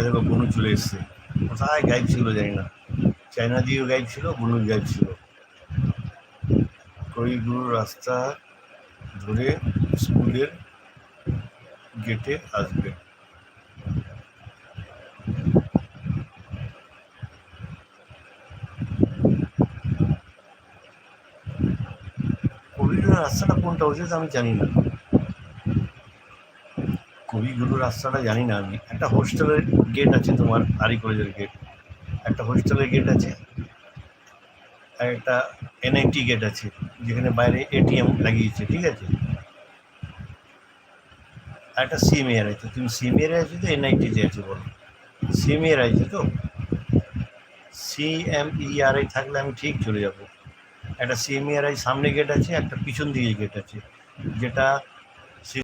দেখো বনু চলে এসছে, কোথায় গাইড ছিল জানি না। চায়না দিয়েও গাইড ছিল, বনু গাইড ছিল। কবিগুরু রাস্তা ধরে স্কুলের গেটে আসবে। কবিগুরু রাস্তাটা কোনটা হচ্ছে আমি জানি না। কবিগুরু রাস্তাটা জানি না আমি। একটা হোস্টেলের গেট আছে তোমার, আরি কলেজের গেট, একটা হোস্টেলের গেট আছে, আর একটা এনআইটি গেট আছে যেখানে বাইরে এটিএম লাগিয়েছে, ঠিক আছে। আর একটা সিএমএর আছে। তুমি সিএমএর আছে তো এনআইটিতে আছে বলো? সিএমএর আছে তো, সিএমইআরআই থাকলে আমি ঠিক চলে যাব। একটা সিএমইআরআই সামনে গেট আছে, একটা পিছন দিকে গেট আছে, যেটা